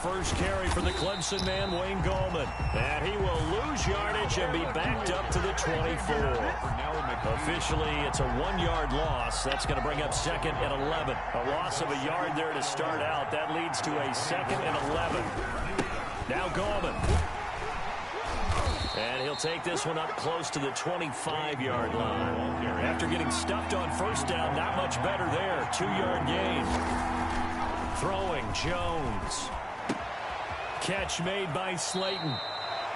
first carry for the Clemson man, Wayne Gallman. And he will lose yardage and be backed up to the 24. Officially, it's a 1-yard loss. That's going to bring up 2nd and 11. A loss of a yard there to start out. That leads to a 2nd and 11. Now Gallman. And he'll take this one up close to the 25-yard line. After getting stuffed on first down, not much better there. 2-yard gain. Throwing, Jones. Catch made by Slayton.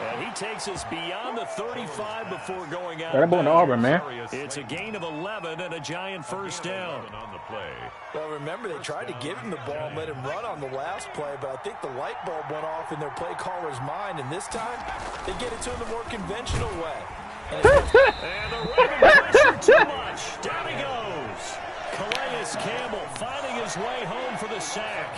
And he takes us beyond the 35 before going out. That boy in Auburn, man. It's a gain of 11 and a giant first down. On the play. Well, remember, they tried to give him the ball and let him run on the last play, but I think the light bulb went off in their play caller's mind, and this time they get it to him the more conventional way. And the Ravens pressure too much. Down he goes. Calais Campbell finding his way home for the sack.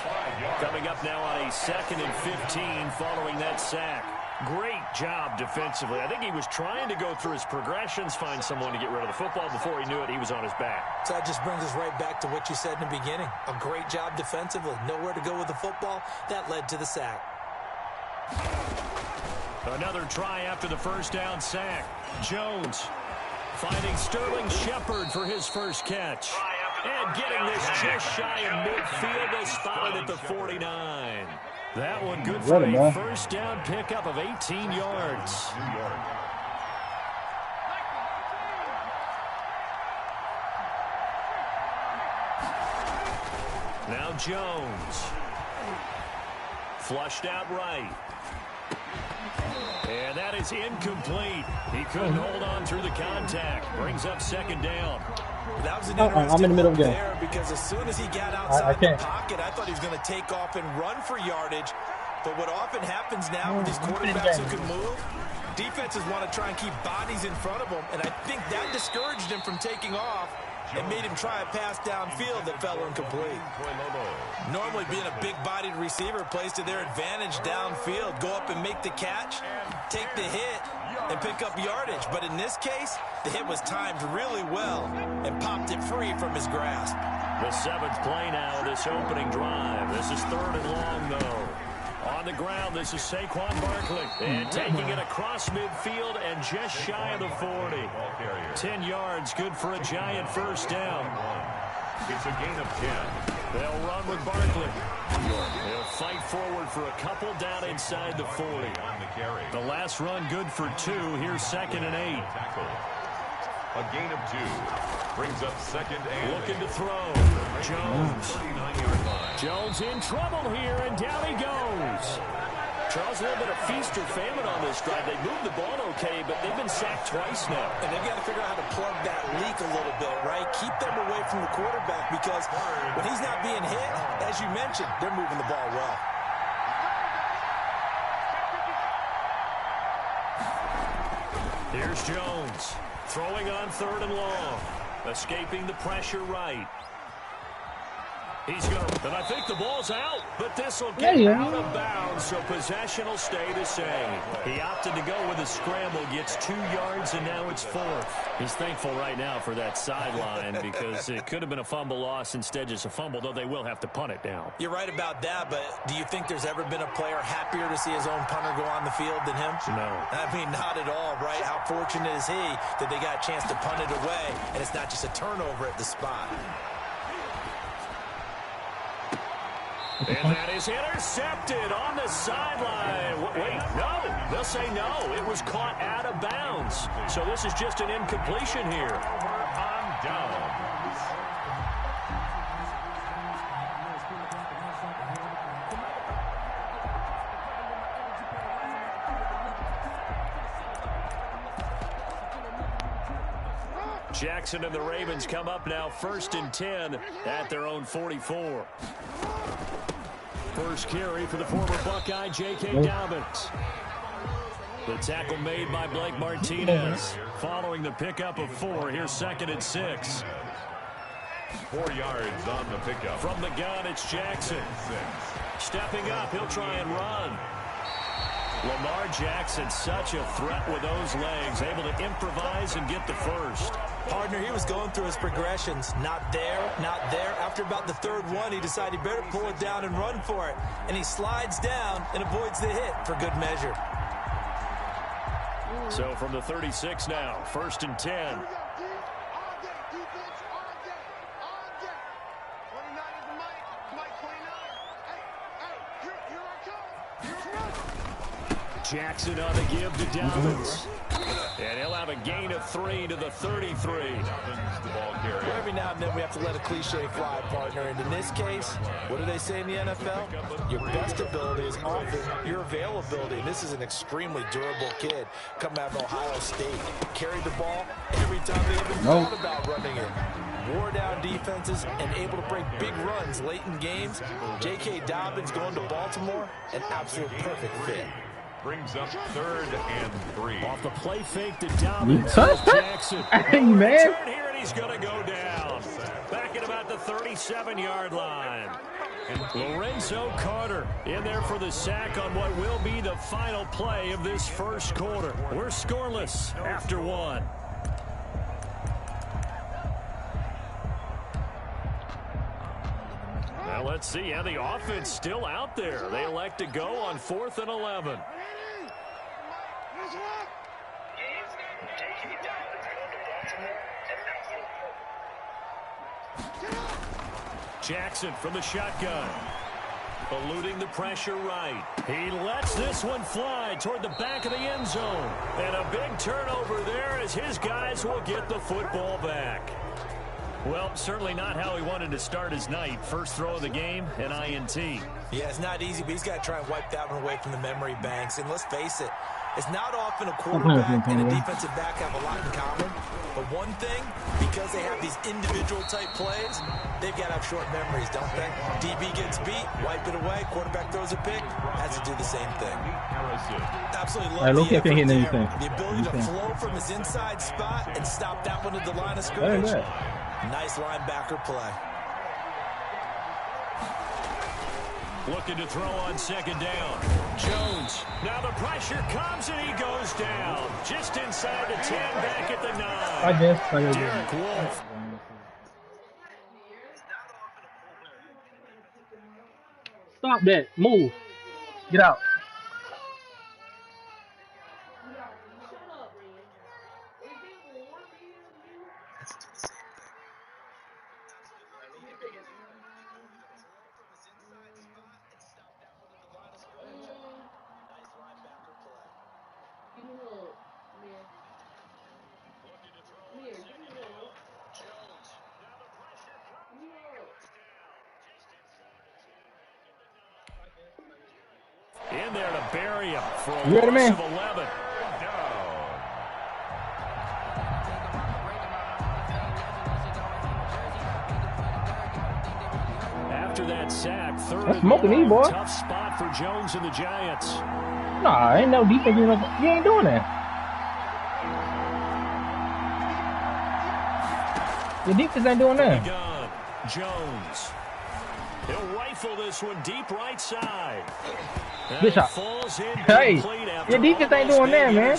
Coming up now on a 2nd and 15 following that sack. Great job defensively. I think he was trying to go through his progressions, find someone to get rid of the football. Before he knew it, he was on his back. So that just brings us right back to what you said in the beginning. A great job defensively. Nowhere to go with the football. That led to the sack. Another try after the first down sack. Jones finding Sterling Shepard for his first catch. And getting this just shy of midfield, they spotted at the 49. That one good for a first down pickup of 18 yards. Now Jones. Flushed out right. And that is incomplete. He couldn't hold on through the contact. Brings up 2nd down. That was an interesting I'm in the middle of the game. there because as soon as he got outside the pocket, I thought he was going to take off and run for yardage. But what often happens now with these quarterbacks who can move, defenses want to try and keep bodies in front of them, and I think that discouraged him from taking off and made him try a pass downfield that fell incomplete. Normally being a big-bodied receiver plays to their advantage downfield. Go up and make the catch, take the hit, and pick up yardage. But in this case, the hit was timed really well and popped it free from his grasp. The 7th play now of this opening drive. This is 3rd and long, though. On the ground, this is Saquon Barkley. And taking it across midfield and just shy of the 40. 10 yards, good for a giant first down. It's a gain of 10. They'll run with Barkley. They'll fight forward for a couple down inside the 40. The last run good for 2. Here's 2nd and 8. A gain of 2. Brings up 2nd and looking to throw. Jones. Jones in trouble here, and down he goes. Charles, a little bit of feast or famine on this drive. They moved the ball okay, but they've been sacked twice now. And they've got to figure out how to plug that leak a little bit, right? Keep them away from the quarterback because when he's not being hit, as you mentioned, they're moving the ball well. Here's Jones. Throwing on 3rd and long. Escaping the pressure right. He's going to, and I think the ball's out, but this will get out of bounds, so possession will stay the same. He opted to go with a scramble, gets 2 yards, and now it's 4th. He's thankful right now for that sideline because it could have been a fumble loss, instead just a fumble, though they will have to punt it down. You're right about that, but do you think there's ever been a player happier to see his own punter go on the field than him? No. I mean, not at all, right? How fortunate is he that they got a chance to punt it away, and it's not just a turnover at the spot. And that is intercepted on the sideline. Wait, no. They'll say no. It was caught out of bounds. So this is just an incompletion here. On downs. Jackson and the Ravens come up now 1st and 10 at their own 44. First carry for the former Buckeye, J.K. Dobbins. The tackle made by Blake Martinez. Following the pickup of 4, here's 2nd and 6. 4 yards on the pickup. From the gun, it's Jackson. Stepping up, he'll try and run. Lamar Jackson, such a threat with those legs, able to improvise and get the first. Partner, he was going through his progressions. Not there, not there. After about the third one, he decided he better pull it down and run for it. And he slides down and avoids the hit for good measure. So from the 36 now, 1st and 10. Jackson on the give to Dobbins. And he'll have a gain of 3 to the 33. Every now and then we have to let a cliche fly, partner. And in this case, what do they say in the NFL? Your best ability is often your availability. And this is an extremely durable kid coming out of Ohio State. Carried the ball every time they even thought about running it. Wore down defenses and able to break big runs late in games. J.K. Dobbins going to Baltimore, an absolute perfect fit. Brings up 3rd and 3. Off the play fake to Dobbins. Jackson. Hey, man. Turn here and he's going to go down. Back at about the 37-yard line. And Lorenzo Carter in there for the sack on what will be the final play of this first quarter. We're scoreless after 1. Now let's see how the offense still out there. They elect to go on 4th and 11. Jackson from the shotgun. Eluding the pressure right. He lets this one fly toward the back of the end zone. And a big turnover there as his guys will get the football back. Well, certainly not how he wanted to start his night. First throw of the game, an INT. Yeah, it's not easy, but he's got to try and wipe that one away from the memory banks. And let's face it, it's not often a quarterback and a defensive back have a lot in common. But one thing, because they have these individual type plays, they've got to have short memories, don't they? DB gets beat, wipe it away, quarterback throws a pick, has to do the same thing. Absolutely love the effort there. The ability to flow from his inside spot and stop that one at the line of scrimmage. Nice linebacker play. Looking to throw on 2nd down. Jones. Now the pressure comes and he goes down. Just inside the 10, back at the 9. I guess. Derek Wolfe. Stop that. Move. Get out. In there to bury him for a You ready, loss man? of 11. After that sack, 3rd That's smoking me, boy. Tough spot for Jones and the Giants. Nah, ain't no defense. You ain't doing that. Your defense ain't doing that. Gun. Jones. He'll rifle this one deep right side. Good shot. Hey, your defense ain't doing that, man.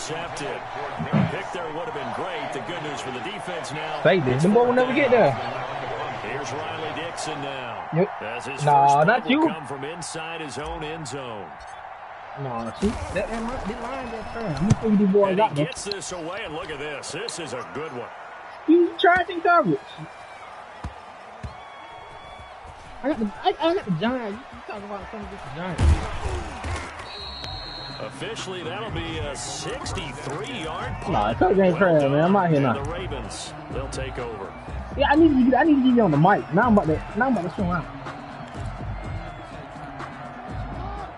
Pick there would have been great. The good news for the defense now. Say this. The boy will never get there. Here's Riley Dixon now. Yep. As his Nah, first not will you. come from inside his own end zone. Nah, see, that line that turn. You think these boys And got he them? gets this away, and look at this. This is a good one. He's charging coverage. I got the Giants. You talking about something against the Giants? Officially, that'll be a 63-yard punt. Nah, coach ain't trash, man. I'm out here now. The Ravens, they'll take over. Yeah, I need to get you on the mic. Now I'm about to swing out.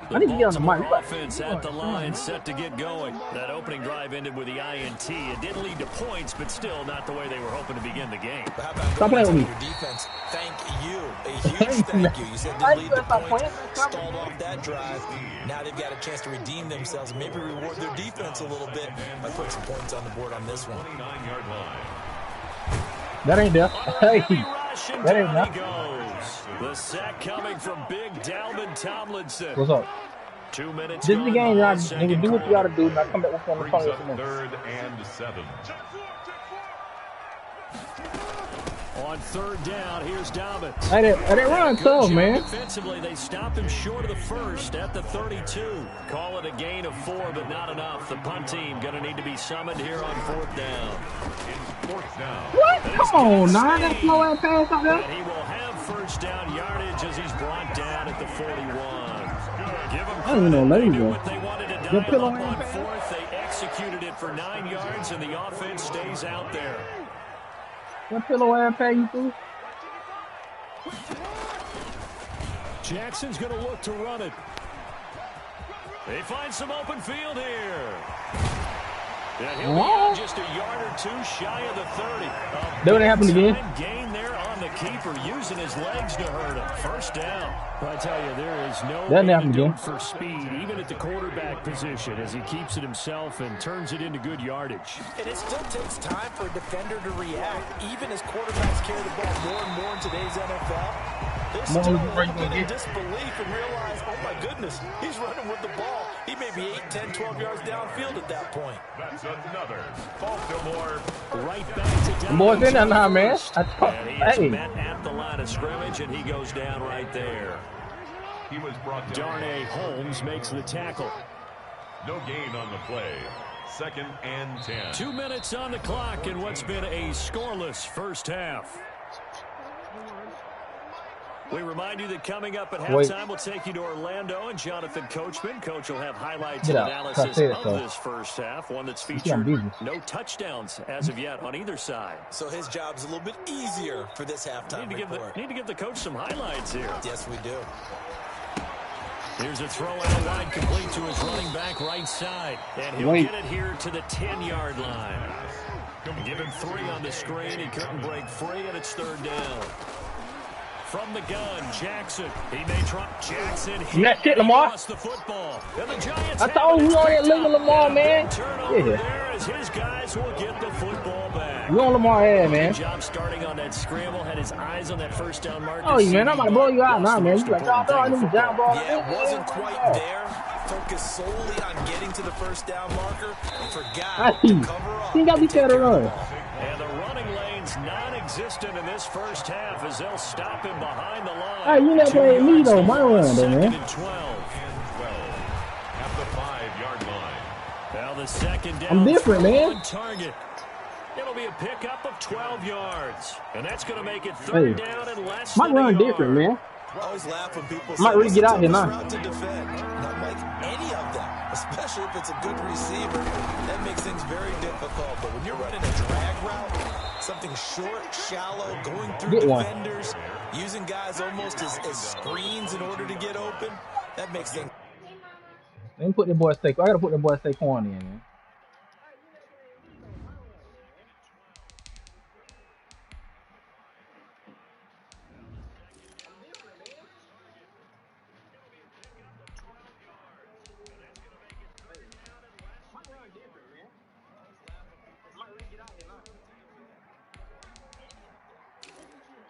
I need to get on the mic. Offense at the line, set to get going. That opening drive ended with the INT. It didn't lead to points, but still not the way they were hoping to begin the game. How about Stop playing with me. your defense? Thank you. A huge thank you. You said they lead the points, stalled off that drive. Now they've got a chance to redeem themselves, maybe reward their defense a little bit by putting some points on the board on this one. 29-yard line. That ain't there. Hey, that ain't there. The sack coming from Big Dalvin Tomlinson. What's up? 2 minutes. This is the game, y'all. Nigga, do what you gotta do. Now come back with on the Brings phone. up 3rd and 7. On third down, here's Dobbins. Hey, that run tough, man. Defensively, they stop him short of the first at the 32. Call it a gain of 4, but not enough. The punt team going to need to be summoned here on fourth down. It's fourth down. What? Come on, now that slow ass pass out there. And he will have first down yardage as he's brought down at the 41. Give him credit. They knew what they wanted to dial up on fourth. They executed it for 9 yards, and the offense stays out there. What pillow ass pass you through? Jackson's going to look to run it. They find some open field here. And he'll be out just a yard or two shy of the 30. That would happen again. Gain there on the keeper, using his legs to hurt him. First down. I tell you, there is no antidote for speed, even at the quarterback position, as he keeps it himself and turns it into good yardage. And it still takes time for a defender to react, even as quarterbacks carry the ball more and more in today's NFL. They're still a little bit in disbelief and realize, oh my goodness, he's running with the ball. He may be 8, 10, 12 yards downfield at that point. That's another Baltimore. Right back to down. Boys in there now, man. And he is met at the line of scrimmage, and he goes down right there. He was brought down. Darnay Holmes makes the tackle. No gain on the play. Second and 10. 2 minutes on the clock in what's been a scoreless first half. We remind you that coming up at halftime, we'll take you to Orlando and Jonathan Coachman. Coach will have highlights and analysis of this first half, one that's featured no touchdowns as of yet on either side. So his job's a little bit easier for this halftime report. Need to give the coach some highlights here. Yes, we do. Here's a throw out wide, complete to his running back right side. And he'll get it here to the 10-yard line. Give him 3 on the screen. He couldn't break free, and it's third down. From the gun, Jackson. He may try. Jackson. That shit, Lamar. The football. And the Giants I told you on that little Lamar, man. There as his guys will get the football back. You on Lamar head, man. Good job starting on that scramble. Had his eyes on that first down marker. Oh, man, I'm about to blow you out now, man. You like, oh, no, I need down ball. Yeah, it wasn't quite there. Focused solely on getting to the first down marker. Forgot to cover up. He got to be better run. And the running lane's non-existent in this first half as they'll stop him behind the line. Hey, you never played me, though. My run, though, man. And 12. At the 5-yard line. Now the second down. I'm different, man. Target. It'll be a pickup of 12 yards. And that's going to make it third down and less my than run a different, yard. man. I always laugh when people I might really get out here now. To defend. Not like any of them, especially if it's a good receiver. That makes things very difficult. But when you're running a drag route, something short, shallow, going through defenders, using guys almost as screens in order to get open, that makes things. Let me put that boy Saquon. I gotta put that boy Saquon in, man.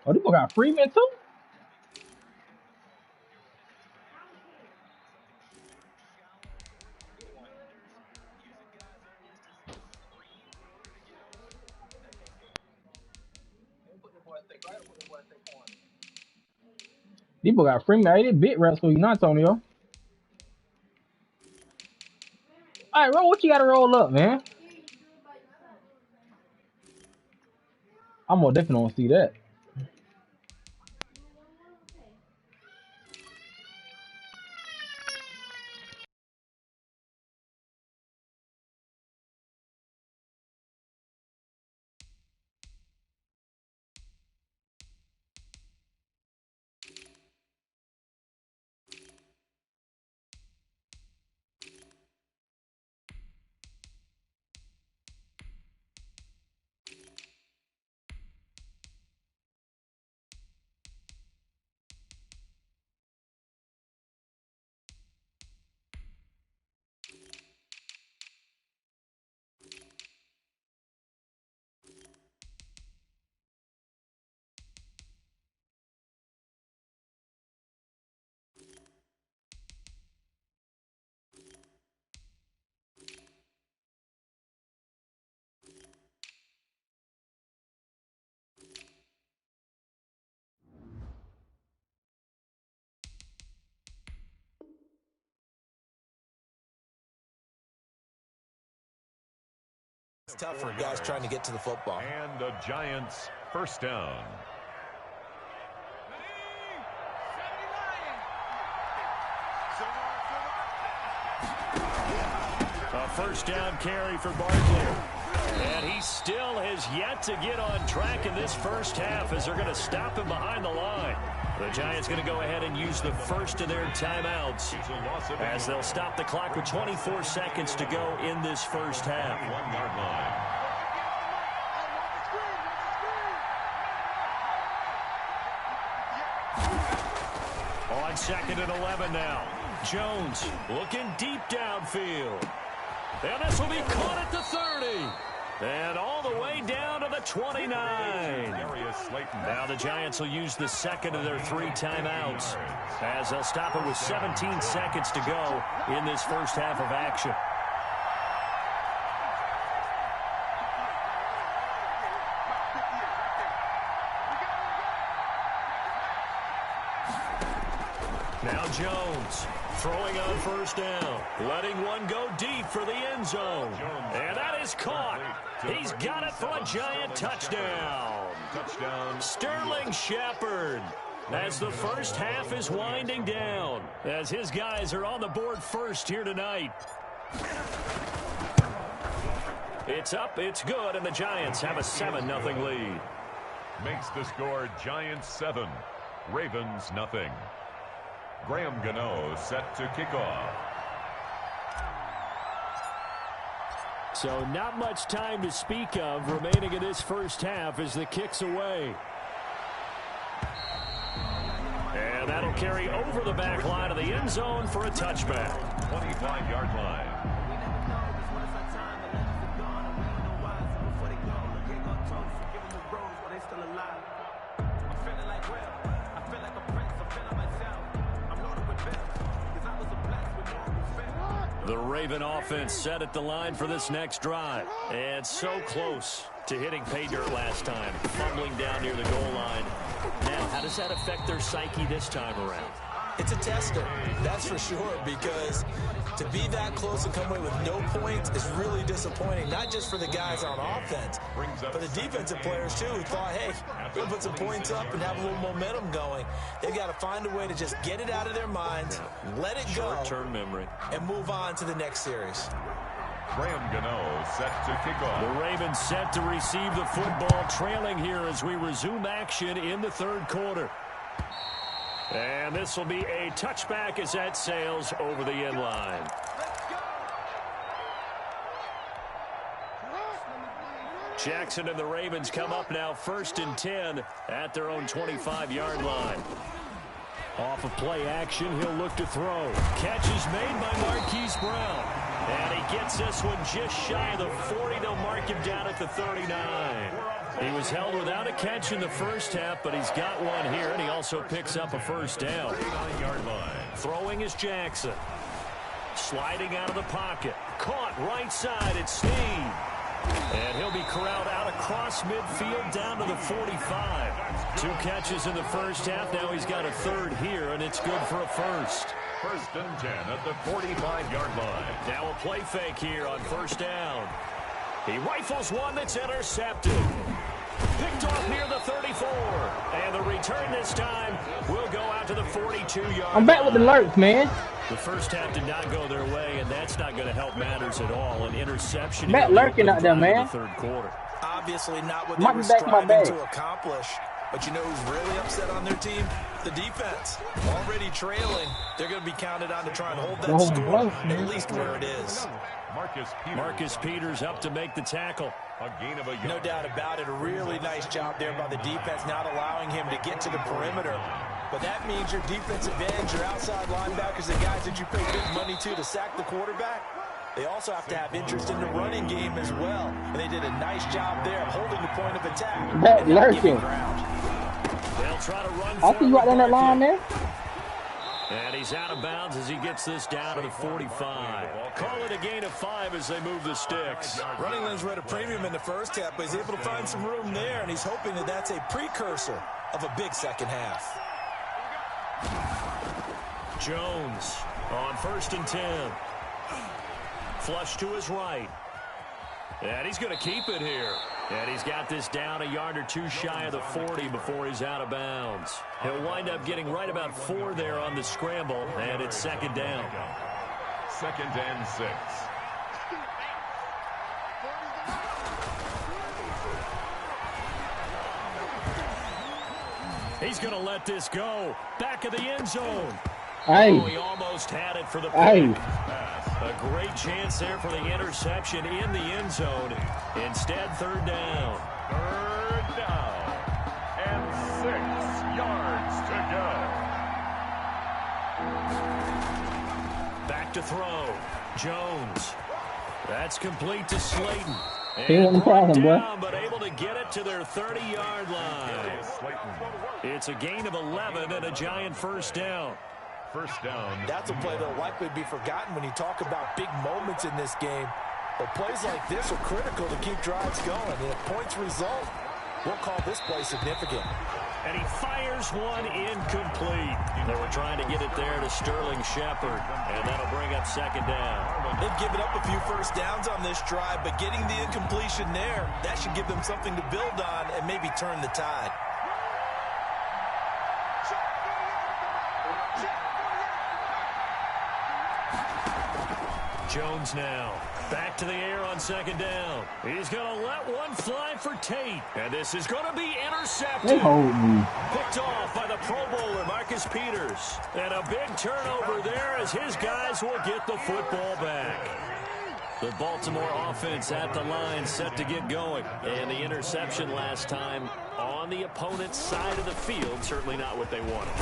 Oh, this boy got Freeman too? These boy got Freeman. Hey, this bit rats for you, not Antonio. Alright, bro, what you gotta roll up, man? I'm gonna definitely want to see that. It's tough for guys trying to get to the football. And the Giants first down. A first down carry for Barkley. And he still has yet to get on track in this first half as they're going to stop him behind the line. The Giants going to go ahead and use the first of their timeouts as they'll stop the clock with 24 seconds to go in this first half. 1 yard line. On 2nd and 11 now. Jones looking deep downfield. And this will be caught at the 30. And all the way down to the 29. Now the Giants will use the second of their 3 timeouts as they'll stop it with 17 seconds to go in this first half of action. Now Jones throwing on first down, letting one go deep for the end zone. And that is caught. He's got it for a Giant touchdown. Sterling Shepard as the first half is winding down, as his guys are on the board first here tonight. It's up, it's good, and the Giants have a 7-0 lead. Makes the score Giants 7, Ravens nothing. Graham Gano set to kick off. So not much time to speak of remaining in this first half as the kick's away. And that'll carry over the back line of the end zone for a touchback. 25-yard line. The Raven offense set at the line for this next drive. And so close to hitting pay dirt last time, fumbling down near the goal line. Now, how does that affect their psyche this time around? It's a tester, that's for sure, because to be that close and come away with no points is really disappointing, not just for the guys on offense, but the defensive players, too, who thought, hey, we're going to put some points up and have a little momentum going. They've got to find a way to just get it out of their minds, let it go, short-term memory, and move on to the next series. Graham Gano set to kick off. The Ravens set to receive the football, trailing here as we resume action in the third quarter. And this will be a touchback as that sails over the end line. Jackson and the Ravens come up now 1st and 10 at their own 25-yard line. Off of play action, he'll look to throw. Catch is made by Marquise Brown. And he gets this one just shy of the 40. They'll mark him down at the 39. He was held without a catch in the first half, but he's got one here, and he also picks up a first down. 39-yard line. Throwing is Jackson. Sliding out of the pocket. Caught right side, it's Snead. And he'll be corralled out across midfield down to the 45. 2 catches in the first half. Now he's got a third here, and it's good for a first. 1st and 10 at the 45-yard line. Now a play fake here on first down. He rifles one that's intercepted. Picked off near the 34. And the return this time will go out to the 42-yard line. I'm back with the lurks, man. The first half did not go their way, and that's not going to help matters at all. An interception. Back lurking out there, man. The third quarter. Obviously not what they were striving to accomplish. But you know who's really upset on their team? The defense. Already trailing. They're going to be counted on to try and hold that score at least where it is. Marcus Peters up to make the tackle. A gain of a yard. No doubt about it. A really nice job there by the defense, not allowing him to get to the perimeter. But that means your defensive ends, your outside linebackers, the guys that you pay big money to sack the quarterback, they also have to have interest in the running game as well. And they did a nice job there of holding the point of attack. That lurking. They'll try to run. I see you right on that line there. And he's out of bounds as he gets this down to the 45. Call it a gain of 5 as they move the sticks. Running lanes were at a premium in the first half, but he's able to find some room there, and he's hoping that that's a precursor of a big second half. Jones on 1st and 10. Flush to his right. And he's going to keep it here. And he's got this down a yard or two shy of the 40 before he's out of bounds. He'll wind up getting right about 4 there on the scramble, and it's second down. 2nd and 6. He's going to let this go. Back of the end zone. Hey. Oh, he almost had it for the pick. A great chance there for the interception in the end zone. Instead, 3rd down. 3rd down. And 6 yards to go. Back to throw. Jones. That's complete to Slayton. He wasn't crawling, boy. But able to get it to their 30-yard line. It's a gain of 11 and a giant 1st down. 1st down. That's a play that'll likely be forgotten when you talk about big moments in this game. But plays like this are critical to keep drives going. And if points result, we'll call this play significant. And he fires one incomplete. They were trying to get it there to Sterling Shepard. And that'll bring up 2nd down. They've given up a few 1st downs on this drive, but getting the incompletion there, that should give them something to build on and maybe turn the tide. Jones now. Back to the air on 2nd down. He's going to let one fly for Tate. And this is going to be intercepted. They hold me. Picked off by the Pro Bowler, Marcus Peters. And a big turnover there as his guys will get the football back. The Baltimore offense at the line set to get going. And the interception last time on the opponent's side of the field. Certainly not what they wanted.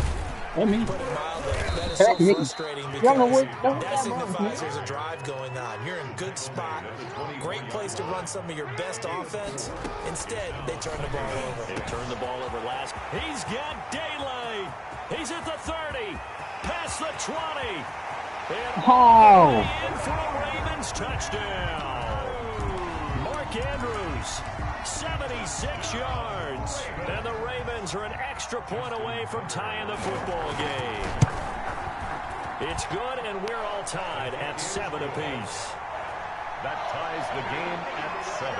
Put it mildly, that is so frustrating because that signifies there's a drive going on. You're in good spot, great place to run some of your best offense. Instead, they turn the ball over. They turn the ball over last. He's got daylight. He's at the 30, past the 20. And in for a Ravens touchdown. Mark Andrews, 76 yards. And the Ravens are an extra point away from tying the football game. It's good, and we're all tied at 7 apiece. That ties the game at 7.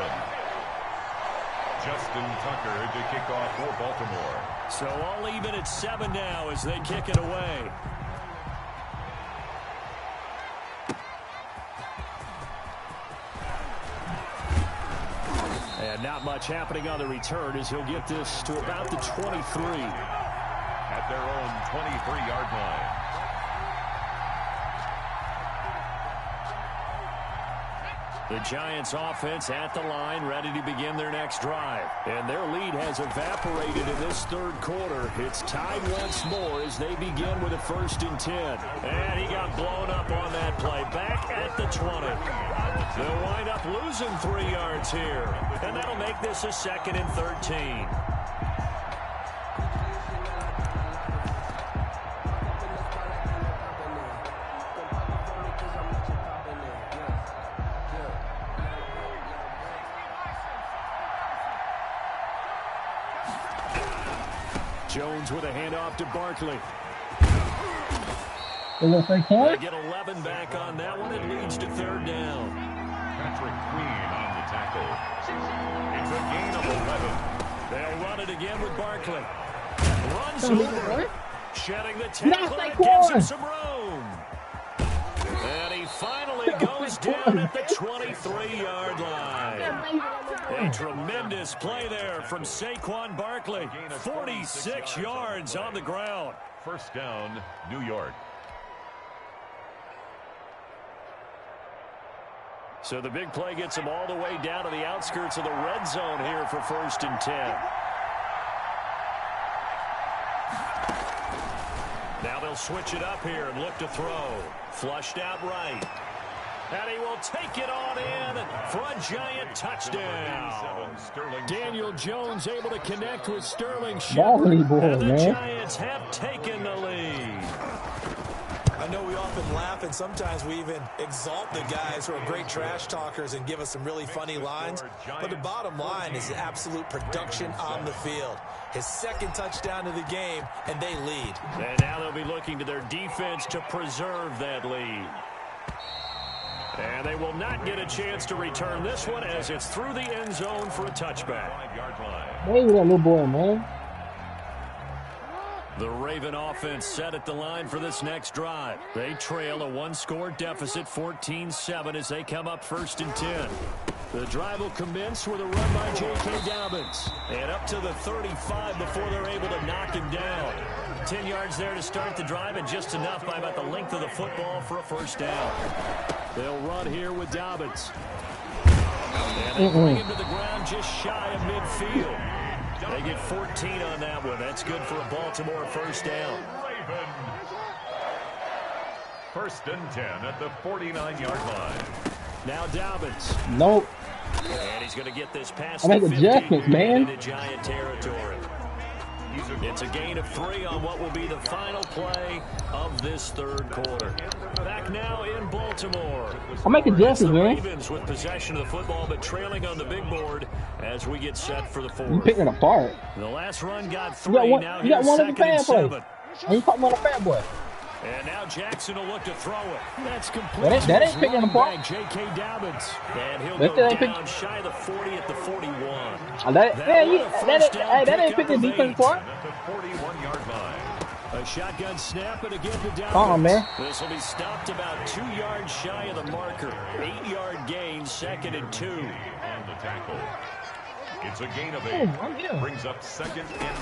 Justin Tucker to kick off for Baltimore. So all even at 7 now as they kick it away. And not much happening on the return as he'll get this to about the 23. At their own 23-yard line. The Giants offense at the line, ready to begin their next drive. And their lead has evaporated in this 3rd quarter. It's tied once more as they begin with a 1st and 10. And he got blown up on that play. Back at the 20. They'll wind up losing 3 yards here. And that'll make this a 2nd and 13. Jones with a handoff to Barkley. They get 11 back on that one. It leads to 3rd down. Patrick Queen on the tackle. It's a gain of 11. They'll run it again with Barkley. Runs over. Shedding the tackle. It gives him some room. And he finally goes down at the 23-yard line. A tremendous play there from Saquon Barkley. 46 yards on the ground. 1st down, New York. So the big play gets them all the way down to the outskirts of the red zone here for 1st and 10. Now they'll switch it up here and look to throw. Flushed out right. And he will take it on in for a giant touchdown. Daniel Jones able to connect with Sterling Shepard. And the Giants have taken the lead. I know we often laugh and sometimes we even exalt the guys who are great trash talkers and give us some really funny lines. But the bottom line is absolute production on the field. His 2nd touchdown of the game, and they lead. And now they'll be looking to their defense to preserve that lead. And they will not get a chance to return this one as it's through the end zone for a touchback. Maybe that little boy, man. The Raven offense set at the line for this next drive. They trail a one-score deficit, 14-7, as they come up 1st and 10. The drive will commence with a run by J.K. Dobbins. And up to the 35 before they're able to knock him down. 10 yards there to start the drive, and just enough by about the length of the football for a first down. They'll run here with Dobbins. And they bring him to the ground just shy of midfield. They get 14 on that one. That's good for a Baltimore first down. First and 10 at the 49-yard line. Now Dobbins. Nope. And he's going to get this past I make adjustments, man. into Giant territory. It's a gain of 3 on what will be the final play of this third quarter. Back now in Baltimore. I make adjustments, man. Ravens with possession of the football, but trailing on the big board as we get set for the fourth. You picking it apart. The last run got 3. Now you got here's one of the 2nd bad and plays. 7. And you caught one of the bad boy. And now Jackson will look to throw it. That's complete. That ain't picking them apart. J.K. Dobbins. And he'll That go ain't down shy of the 40 at the 41. That ain't picking defense apart. At the 41-yard line. A shotgun snap and again to Dobbins. Oh, man. This will be stopped about 2 yards shy of the marker. 8-yard gain, 2nd and 2. On the tackle. It's a gain of 8. Brings up 2nd and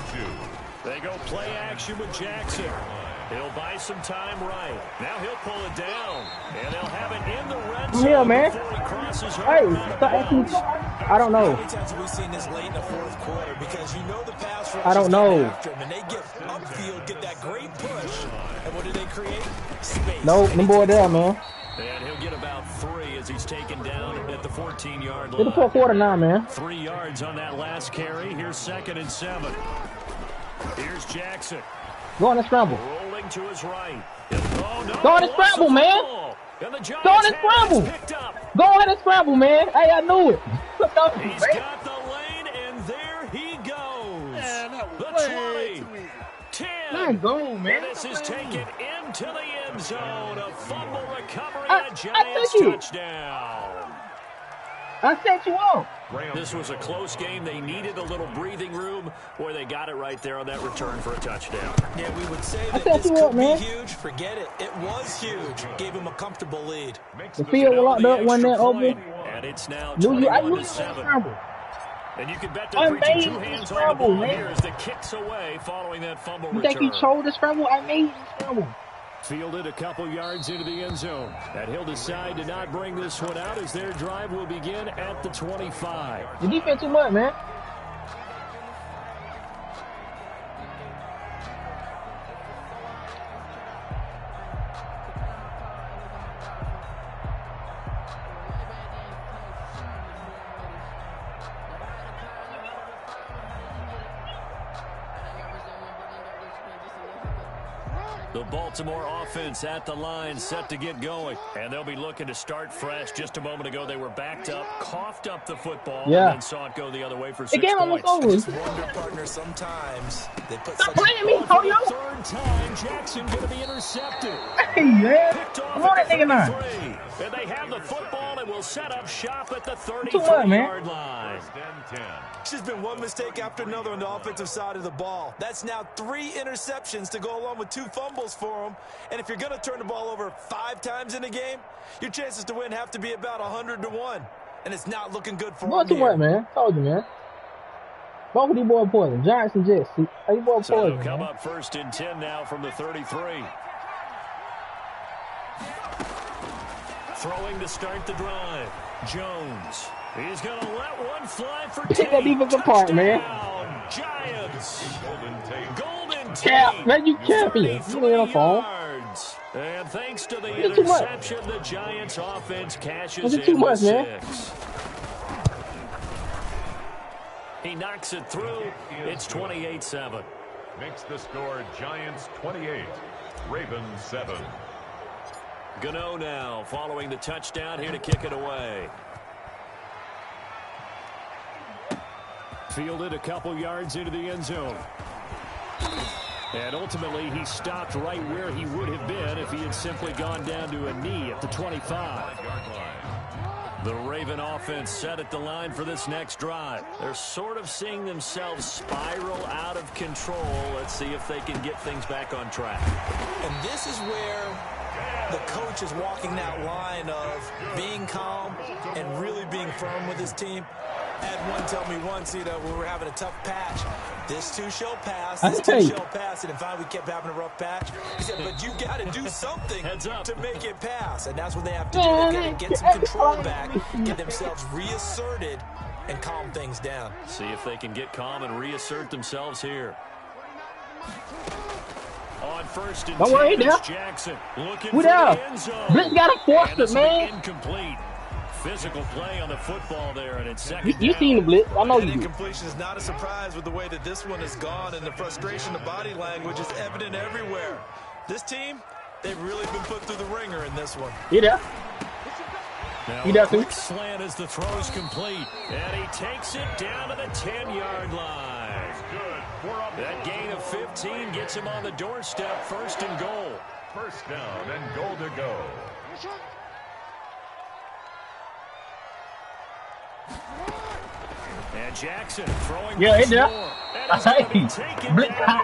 2. They go play action with Jackson. He'll buy some time right. Now he'll pull it down. And they'll have it in the red zone. Yeah, man. Before he crosses over Hey, out of bounds. I don't know. How many times have we seen this late in the fourth quarter? Because you know the pass rush I don't is know. getting after him, and they get upfield, get that great push. And what do they create? Space. No, them boy there, man. And he'll get about 3 as he's taken down at the 14-yard line. Get the fourth quarter now, man. 3 yards on that last carry. Here's 2nd and 7. Here's Jackson. Go on and scramble. Rolling to his right. Oh, no. Go on and scramble, man. And the Giants Go on and scramble. picked up. Go ahead and scramble, man. Hey, I knew it. He's got the lane, and there he goes. Man, that was the 20, 10. Not go, man. And this is taken into the end zone. A fumble recovery, I a Giants took you. touchdown. I set you up. This was a close game. They needed a little breathing room. Boy, they got it right there on that return for a touchdown. Yeah, we would say that this could be huge. Forget it. It was huge. Gave him a comfortable lead. The field was locked up, one that over. And it's now I knew you 21-7. scramble. And you can bet they're preaching 2 hands on the ball here as the kicks away following that fumble return. You think you chose the scramble? I made the scramble. Fielded a couple yards into the end zone. And he'll decide to not bring this one out as their drive will begin at the 25. The defense too much, man. The Baltimore offense at the line, set to get going. And they'll be looking to start fresh. Just a moment ago, they were backed up, coughed up the football, and then saw it go the other way for 6 game points. almost over. Just wonder, partner, sometimes they put Stop playing me, For Koyo. the 3rd time, Jackson going to be intercepted. Hey, man. Picked off Come on, at that the nigga now. 33. And they have the football and will set up shop at the Too much, man. 33-yard line. It's just been one mistake after another on the offensive side of the ball. That's now 3 interceptions to go along with 2 fumbles for them. And if you're going to turn the ball over 5 times in a game, your chances to win have to be about 100-1. And it's not looking good for them. Too much, man. Told you, man. Both of these boys poison. Giants and Jets. These boys So poison. they'll come up 1st and 10 now from the 33. Throwing to start the drive. Jones. He's going to let one fly for Pick that defense apart, man. Giants. Golden Tate. Cap, man, you champion. You ain't on phone. And thanks to the interception, the Giants offense cashes in too much, with man. 6. He knocks it through. It's 28-7. Makes the score Giants 28, Ravens 7. Gano now following the touchdown here to kick it away. Fielded a couple yards into the end zone. And ultimately, he stopped right where he would have been if he had simply gone down to a knee at the 25. The Raven offense set at the line for this next drive. They're sort of seeing themselves spiral out of control. Let's see if they can get things back on track. And this is where the coach is walking that line of being calm and really being firm with his team. I had one tell me once, you know, when we were having a tough patch, this too shall pass, this too shall pass, and then finally we kept having a rough patch. He said, but you got to do something to make it pass, and that's what they have to do. They've got to get some control back, get themselves reasserted, and calm things down. See if they can get calm and reassert themselves here. On first and 10, Jackson looking for the end zone. Blitz got to force it, man. Incomplete. Physical play on the football there, and it's second You seen the blitz. I know you do. Incompletion is not a surprise with the way that this one has gone, and the frustration of body language is evident everywhere. This team, they've really been put through the ringer in this one. Now a quick slant as the throw is complete, and he takes it down to the 10-yard line. That gain of 15 gets him on the doorstep, first and goal. First down and goal to go. And Jackson throwing. Blitz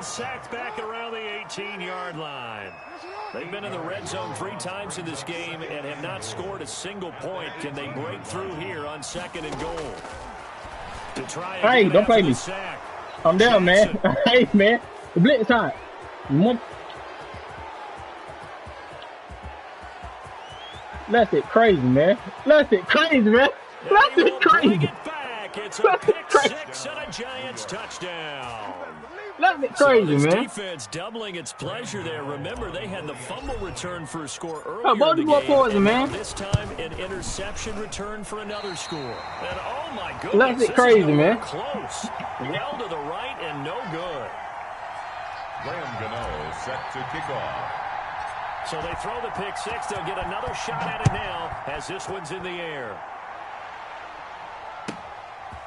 sacked back around the 18-yard line. They've been in the red zone 3 times in this game and have not scored a single point. Can they break through here on second and goal? To try and hey, don't play me. I'm down, man. Hey, man. The blitz time. That's it crazy, man. That's it crazy, man. That's it crazy. It's a pick 6 and a Giants touchdown. That's it crazy, man. Defense doubling its pleasure there. Remember, they had the fumble return for a score earlier in the game. Poison, man. This time, an interception return for another score. And oh my goodness, that's it crazy, man. Close. Well to the right and no good. Graham Gano set to kick off. So they throw the pick 6. They'll get another shot at it now as this one's in the air.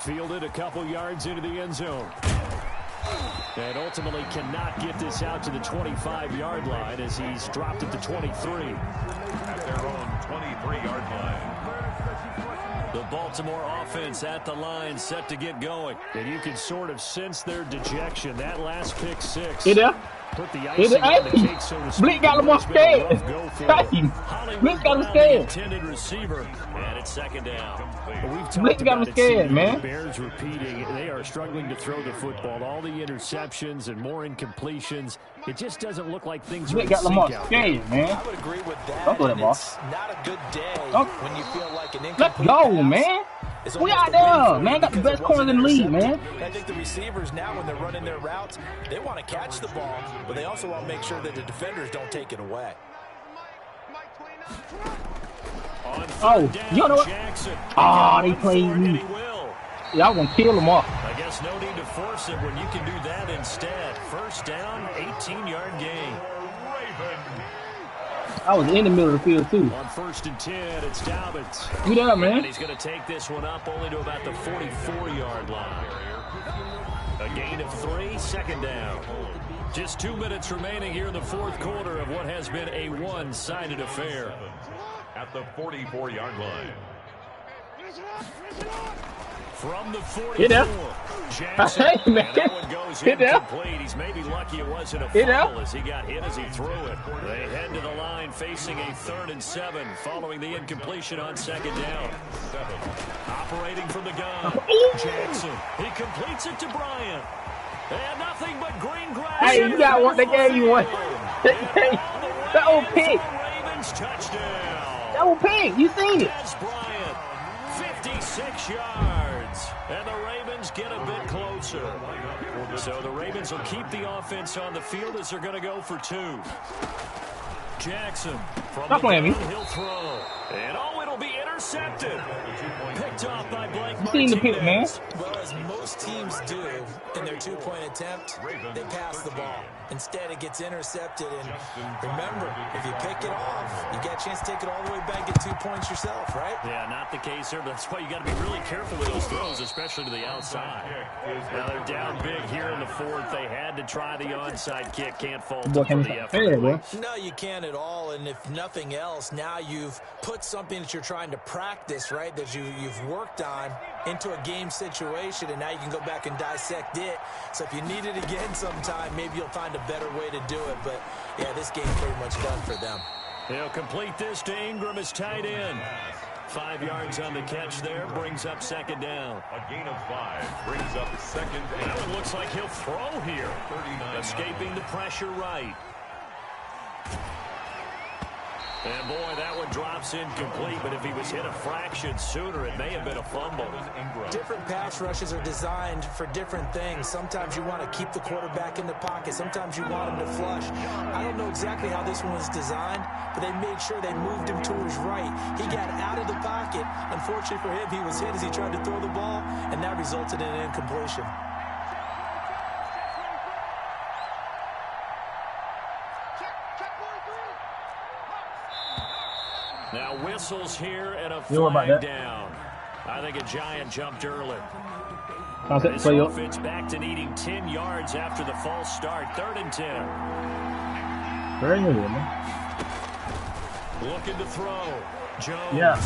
Fielded a couple yards into the end zone. And ultimately cannot get this out to the 25-yard line as he's dropped at the 23. At their own 23-yard line. The Baltimore offense at the line set to get going. And you can sort of sense their dejection. That last pick 6. Put the icing on the cake, so to speak. Blitz got him scared. Blitz got him scared. Intended receiver, and it's second down. Blitz got him scared, man. Bears repeating, they are struggling to throw the football. All the interceptions and more incompletions. It just doesn't look like things are Blitz got Lamar scared, man. I would agree with that. Don't do that, boss. It's not a good day when you feel like an Let's incomplete go, pass. Man. We out there, man. Got the best corners in the league, man. I think the receivers now, when they're running their routes, they want to catch the ball, but they also want to make sure that the defenders don't take it away. Oh, you know what? Oh, they played me. Y'all gonna kill them off. I guess no need to force it when you can do that instead. First down, 18-yard gain. I was in the middle of the field, too. On first and 10, it's Dobbins. Good up, man. And he's going to take this one up only to about the 44-yard line. A gain of 3, second down. Just 2 minutes remaining here in the fourth quarter of what has been a one-sided affair. At the 44-yard line. From the 44, Jackson, hey, man. And that one goes incomplete. He's maybe lucky it wasn't a fumble as he got hit as he threw it. They head to the line facing a 3rd and 7 following the incompletion on second down. Operating from the gun, Jackson. He completes it to Bryant. And nothing but green grass. Hey, you got one. They gave you one. That old pig. Ravens touchdown. That old pig. You seen it. That's Bryant. 56 yards. And the Ravens get a bit closer. So the Ravens will keep the offense on the field as they're going to go for 2. Jackson from the gun, he'll throw. And it'll be intercepted. Picked off by Blake You seen the pick, man. Well, as most teams do in their two-point attempt, they pass the ball. Instead, it gets intercepted. And remember, if you pick it off, you get a chance to take it all the way back, get 2 points yourself, right? Yeah, not the case here, but that's why you got to be really careful with those throws, especially to the outside. Now they're down big here in the fourth. They had to try the onside kick. Can't fault them for the effort. No, you can't at all. And if nothing else, now you've put something that you're trying to practice, right, that you've worked on into a game situation, and now you can go back and dissect it. So if you need it again sometime, maybe you'll find a better way to do it. But, yeah, this game's pretty much done for them. He'll complete this to Ingram as tight end. 5 yards on the catch there, brings up second down. A gain of 5 brings up second down. That one looks like he'll throw here. Escaping the pressure right. And, boy, that one drops incomplete, but if he was hit a fraction sooner, it may have been a fumble. Different pass rushes are designed for different things. Sometimes you want to keep the quarterback in the pocket. Sometimes you want him to flush. I don't know exactly how this one was designed, but they made sure they moved him to his right. He got out of the pocket. Unfortunately for him, he was hit as he tried to throw the ball, and that resulted in an incompletion. Now whistles here and a flag down. I think a giant jumped early. This offense back to needing 10 yards after the false start. 3rd and 10. Very good, man. Looking to throw. Jones. Yeah.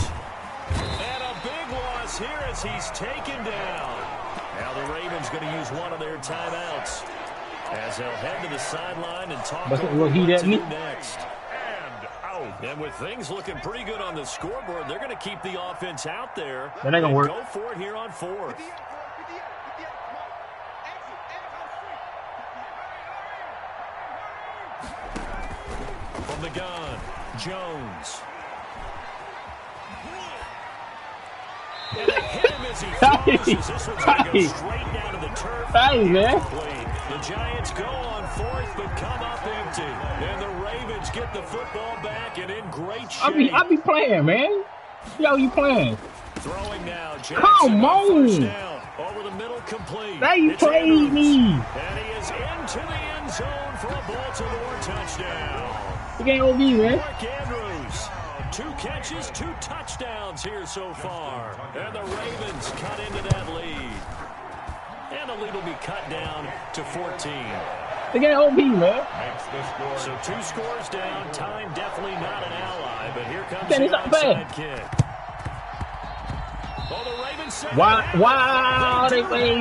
And a big loss here as he's taken down. Now the Ravens going to use one of their timeouts as they'll head to the sideline and talk about what to do next. And with things looking pretty good on the scoreboard, they're going to keep the offense out there. That ain't going to work. Go for it here on 4th. From the gun, Jones. And they hit him as he throws. This one's going to go straight down to the turf. Hey, man. The Giants go on 4th, but come up empty. And the Ravens get the football back and in great shape. I be playing, man. Yo, you playing? Throwing now. Jackson Come on. First down. Over the middle, complete. They played me. And he is into the end zone for a Baltimore touchdown. You can't OB, man. Mark Andrews. 2 catches, 2 touchdowns here so far. And the Ravens cut into that lead. And the lead will be cut down to 14. They can't OB, man. So 2 scores down. Time definitely not an ally, but here comes the onside kick. Oh, the Ravens say wow, they played.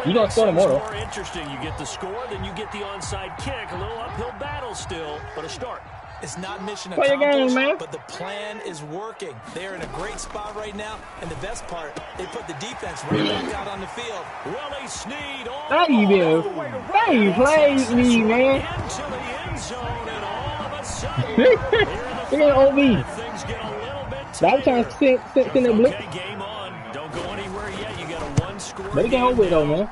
You don't score them more. Interesting. You get the score, then you get the onside kick. A little uphill battle still, but a start. It's not mission accomplished, but the plan is working. They're in a great spot right now, and the best part, they put the defense right back out on the field. Willie Snead all They played me, man. Into the end zone, and all of a sudden, they can't OB. things get a little bit tighter. That was trying to send that blitz. Okay, game on. Don't go anywhere yet. You got a 1-score. But they can't OB though, man.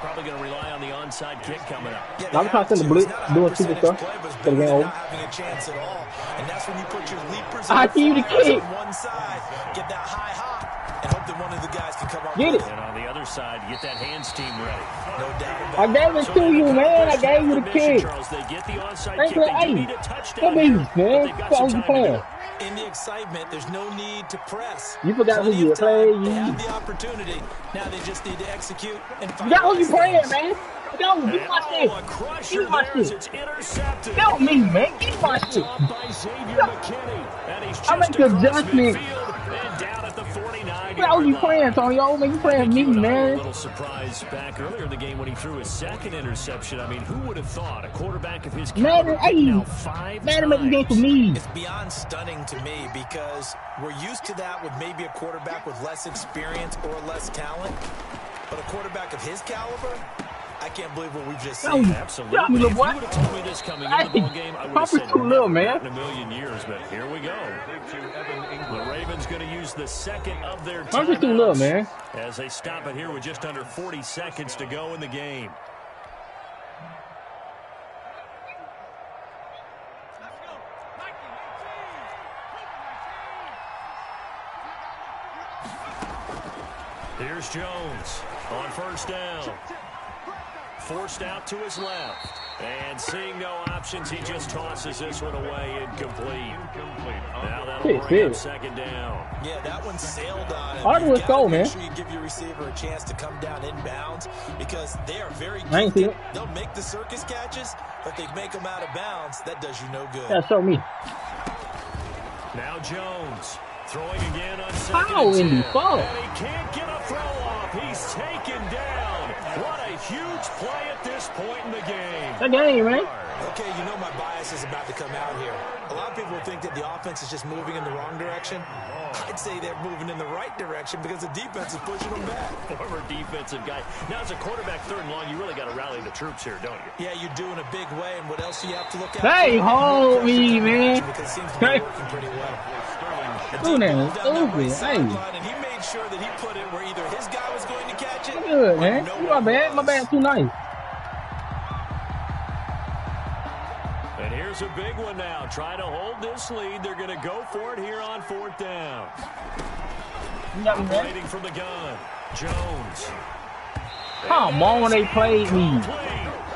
Probably going to rely on the onside kick coming up. Yeah, I'm trying to send the blitz, doing super stuff. But not having a chance at all. And that's when you put your leapers I give you the kick. on one side, get that high hop, and hope that one of the guys can come up get with it. And on the other side, get that hands team ready. No doubt about I gave it to you, man. I gave you the kick. Charles, they get the onside They kick. play, They do need a touchdown here, man. but they've got some time to do it. In the excitement, there's no need to press. You forgot who you played. They have the opportunity. Now they just need to execute and find Forgot who you playing, man. Yo, get my shit. A crusher Get my there shit. as it's intercepted. Help me, man. Get my shit. Top by Xavier McKinney. And he's I make just the across adjustment. midfield and down at the 49. Forgot who you playing, Tony. Yo, man, you playing me, A man. little surprise back earlier in the game when he threw his second interception. I mean, who would have thought a quarterback of his caliber now 5 man, make the game for times? me. It's beyond stunning to me because we're used to that with maybe a quarterback with less experience or less talent. But a quarterback of his caliber, I can't believe what we've just seen. Absolutely. If you would have told me this coming into the ball game, I would have said too little, man. in a million years. But here we go. The Ravens going to use the second of their I'm just too little, timeouts man. as they stop it here with just under 40 seconds to go in the game. Here's Jones on first down. Forced out to his left. And seeing no options, he just tosses this one away incomplete. Now that'll bring up second down. Yeah, that one sailed on him. Hard to go, man. Make sure you give your receiver a chance to come down inbounds because they are very gifted. They'll make the circus catches, but they make them out of bounds. That does you no good. Yeah, show me. Now Jones throwing again on second How in the ball? And he can't get a throw off. He's taken down. What a huge play at this point in the game. That game, man. Okay, you know my bias is about to come out here. A lot of people think that the offense is just moving in the wrong direction. I'd say they're moving in the right direction because the defense is pushing them back. Former defensive guy. Now, as a quarterback, third and long, you really got to rally the troops here, don't you? Yeah, you do in a big way. And what else do you have to look at? Hey, hold me, man. Because it seems to be working pretty well. Ooh, man, hey. And he made sure that he put it where either his guy was going to catch it. Good, man. My bad. My bad. Too nice. And here's a big one now. Try to hold this lead. They're going to go for it here on fourth down. Operating from the gun. Jones. Come on, they played me.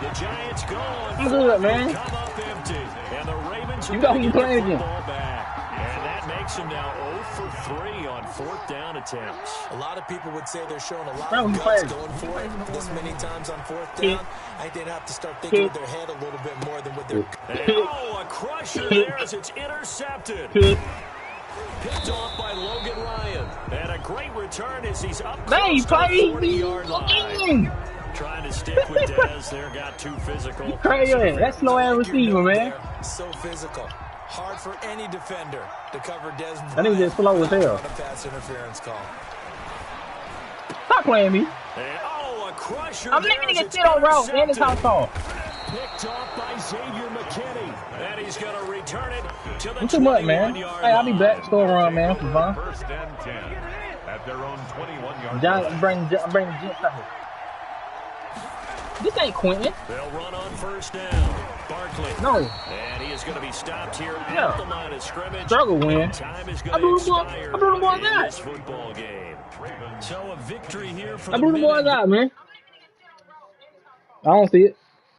The Giants gone. I'm good, man. Come up empty. And the Ravens You know who you playing against. And that makes them now 0 for 3 on fourth down attempts. A lot of people would say they're showing a lot of guts going for it this many times on fourth down. I think they'd have to start thinking with their head a little bit more than with their... Oh, a crusher there as it's intercepted. Picked off by Logan Ryan. And a great return as he's up close to the 40-yard line. Trying to stick with Dez there, got too physical. Crazy. That's slow-ass receiver, man. So physical. Hard for any defender to cover Dez. I think it's slow as hell. A pass interference call. Stop playing me. And, oh, a crusher. I'm letting nigga sit on route and it's house call. Picked off by Xavier McKinney. And he's going to return it to the too much, man. Hey, I'll be back. Score run, man. For fun. First and 10 at their own 21-yard line. I'm bringing Jets out here. This ain't Quentin. They'll run on first down. Barkley. No. And he is going to be stopped here at the line of scrimmage. Struggle win. Time is going to expire in this football game. So a victory here for I blew the boys out, man. I don't see it.